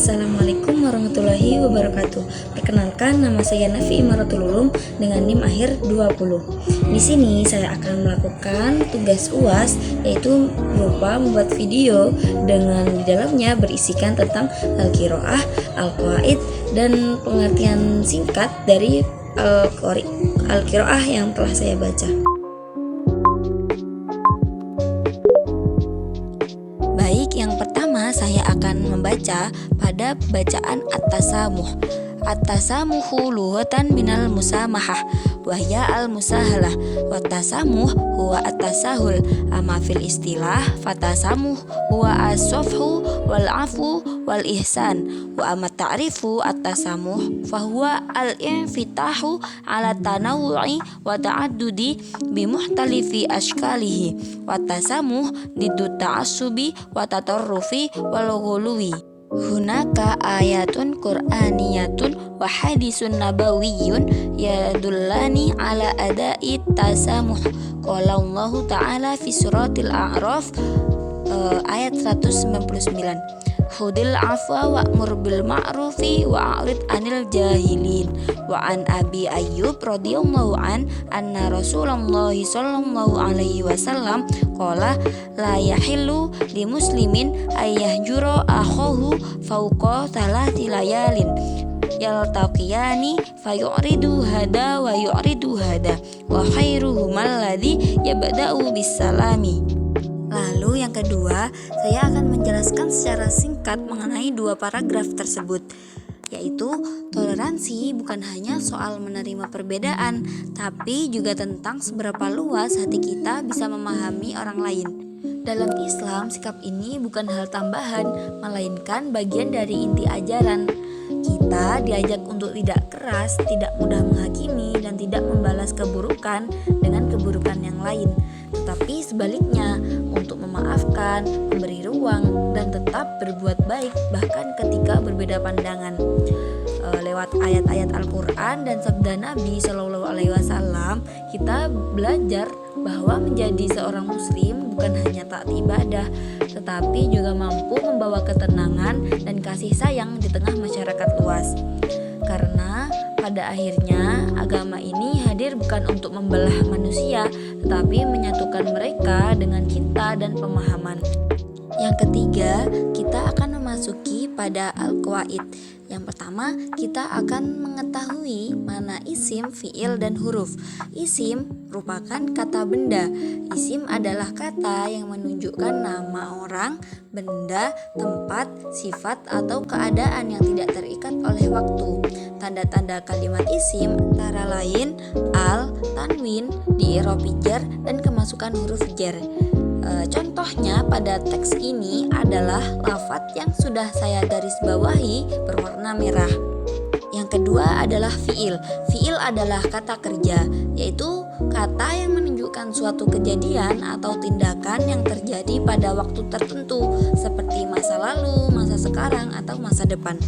Assalamualaikum warahmatullahi wabarakatuh. Perkenalkan, nama saya Nafi Imaratul Ulum dengan NIM akhir 20. Di sini saya akan melakukan tugas UAS, yaitu berupa membuat video dengan di dalamnya berisikan tentang Al-Qiraah, Al-Qawaid, dan pengertian singkat dari Al-Qiraah yang telah saya baca. Baik, yang pertama saya akan membaca pada bacaan at-tasamuh. At-tasamuhu lughatan minal musamahah wa hiya al-musahalah wa tasamuh huwa at-tasahul amma fil istilah fatasamuh huwa as-safhu wal afu wal ihsan wa amma ta'rifu at-tasamuh fahuwa al-infitahu ala tanawu'i wa ta'addudi bi muhtalifi ashkalihi wa tasamuh diddu ta'assubi wa tatarrufi wal ghuluwi. Hunaka ayatun qur'aniyatun wa hadisun nabawiyyun yadullani ala adai tasamuh. Qala Allah Ta'ala fi suratil A'raf ayat 199. Khudil afwa wa'mur bil ma'rufi wa'rid anil jahilin. Wa an Abi Ayyub radhiyallahu anna Rasulullah sallallahu alaihi wasallam qala la yahillu li muslimin ayyahjura akhahu fawqa thalathi layalin yaltaqiyani fayuridu hada wa yuridu hada wa khairuhumal ladzi yabda'u bis salami. Lalu yang kedua, saya akan menjelaskan secara singkat mengenai dua paragraf tersebut, yaitu toleransi bukan hanya soal menerima perbedaan, tapi juga tentang seberapa luas hati kita bisa memahami orang lain. Dalam Islam, sikap ini bukan hal tambahan, melainkan bagian dari inti ajaran. Kita diajak untuk tidak keras, tidak mudah menghakimi, dan tidak membalas keburukan dengan keburukan yang lain, tetapi sebaliknya untuk memaafkan, memberi ruang, dan tetap berbuat baik bahkan ketika berbeda pandangan. Lewat ayat-ayat Al-Quran dan sabda Nabi Shallallahu Alaihi Wasallam, kita belajar bahwa menjadi seorang muslim bukan hanya taat ibadah, tetapi juga mampu membawa ketenangan dan kasih sayang di tengah masyarakat luas. Karena pada akhirnya agama ini hadir bukan untuk membelah manusia, tetapi menyatukan mereka dengan cinta dan pemahaman. Yang ketiga, kita akan memasuki pada al-qawaid. Yang pertama, kita akan mengetahui mana isim, fiil, dan huruf. Isim merupakan kata benda. Isim adalah kata yang menunjukkan nama orang, benda, tempat, sifat, atau keadaan yang tidak terikat oleh waktu. Tanda-tanda kalimat isim antara lain al, tanwin, di-i'rab jar, dan kemasukan huruf jar. Contohnya pada teks ini adalah lafadz yang sudah saya garis bawahi berwarna merah. Yang kedua adalah fiil. Fiil adalah kata kerja, yaitu kata yang menunjukkan suatu kejadian atau tindakan yang terjadi pada waktu tertentu, seperti masa lalu, masa sekarang, atau masa depan.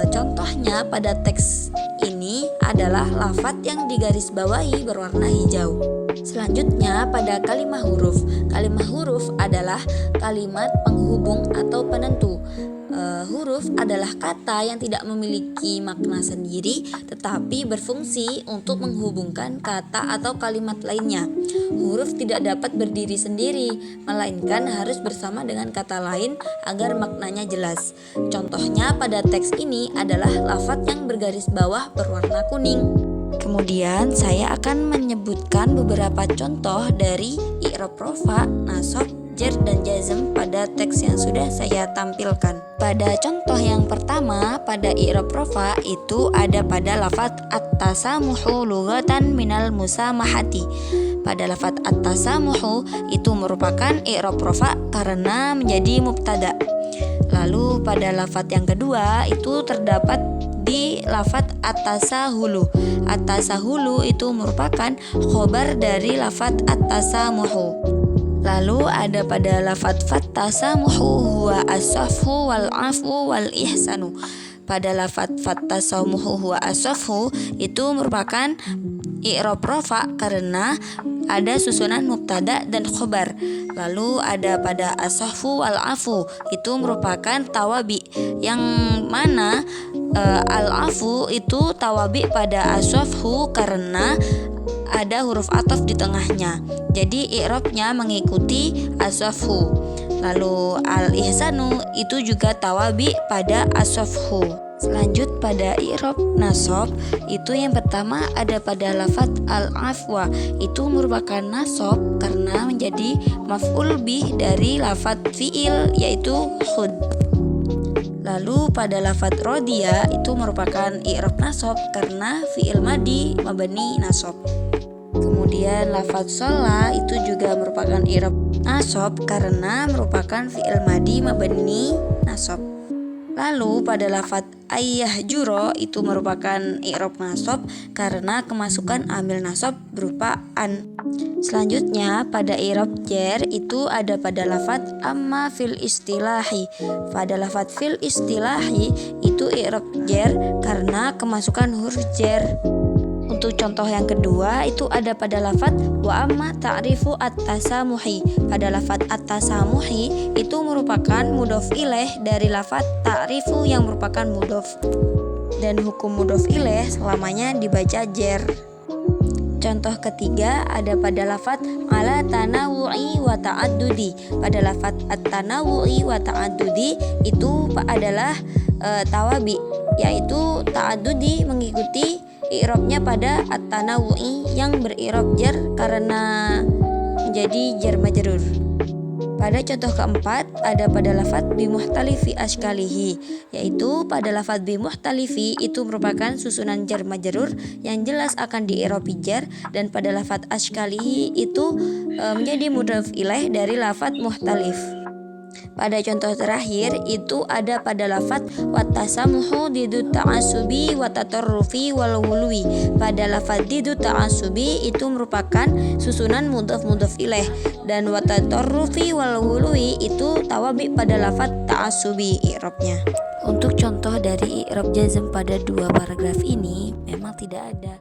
Contohnya pada teks ini adalah lafadz yang digarisbawahi berwarna hijau. Selanjutnya pada kalimah huruf. Kalimah huruf adalah kalimat penghubung atau penentu. Huruf adalah kata yang tidak memiliki makna sendiri tetapi berfungsi untuk menghubungkan kata atau kalimat lainnya. Huruf tidak dapat berdiri sendiri, melainkan harus bersama dengan kata lain agar maknanya jelas. Contohnya pada teks ini adalah lafadz yang bergaris bawah berwarna kuning. Kemudian saya akan menyebutkan beberapa contoh dari i'rab rafa, nasab, jar, dan jazm pada teks yang sudah saya tampilkan. Pada contoh yang pertama, pada i'rab rafa itu ada pada lafadz at-tasamuhu lughatan minal musamahati. Pada lafadz at-tasamuhu itu merupakan i'rab rafa karena menjadi mubtada. Lalu pada lafadz yang kedua itu terdapat di lafadz at-tasahulu. At-tasahulu itu merupakan khobar dari lafadz at-tasamuhu. Lalu ada pada lafadz fattasamuhu huwa as-safhu wal afu wal ihsanu. Pada lafadz fattasamuhu huwa as-safhu itu merupakan i'rab rafa karena ada susunan mubtada dan khobar. Lalu ada pada as-sahfu wal-afu, itu merupakan tawabi, yang mana al-afu itu tawabi pada as-sahfu karena ada huruf ataf di tengahnya. Jadi i'rabnya mengikuti as-sahfu. Lalu al-ihsanu itu juga tawabi pada as-sahfu. Selanjut pada i'rab nasab, itu yang pertama ada pada lafaz al-afwa, itu merupakan nasab karena menjadi maf'ul bih dari lafaz fi'il yaitu khud. Lalu pada lafaz rodiya itu merupakan i'rab nasab karena fi'il madi mabni nasab. Kemudian lafaz sholla itu juga merupakan i'rab nasab karena merupakan fi'il madi mabni nasab. Lalu pada lafaz ayyahjuro itu merupakan i'rab nasab karena kemasukan amil nasab berupa an. Selanjutnya pada i'rab jar itu ada pada lafaz amma fil istilahi. Pada lafaz fil istilahi itu i'rab jar karena kemasukan huruf jar. Untuk contoh yang kedua itu ada pada lafaz wa amma ta'rifu at-tasamuhi. Pada lafaz at-tasamuhi itu merupakan mudhof ilaih dari lafaz ta'rifu yang merupakan mudhof. Dan hukum mudhof ilaih selamanya dibaca jar. Contoh ketiga ada pada lafaz ala tanawu'i wa ta'addudi. Pada lafaz at-tanawu'i wa ta'addudi itu adalah tawabi, yaitu ta'addudi mengikuti i'rabnya pada at-tanawu'i yang beri'rab jar karena menjadi jar majrur. Pada contoh keempat ada pada lafaz bimuhtalifi askalihi, yaitu pada lafaz bimuhtalifi itu merupakan susunan jar majrur yang jelas akan di'irab jar, dan pada lafaz askalihi itu menjadi mudhof ilaih dari lafaz muhtalif. Pada contoh terakhir itu ada pada lafaz watasamuhu didu ta'asubi watatarrufi wal wulwi. Pada lafaz didu ta'asubi itu merupakan susunan mudhof ilaih, dan watatarrufi wal wulwi itu tawabi pada lafaz ta'asubi i'rabnya. Untuk contoh dari i'rab jazm pada dua paragraf ini memang tidak ada.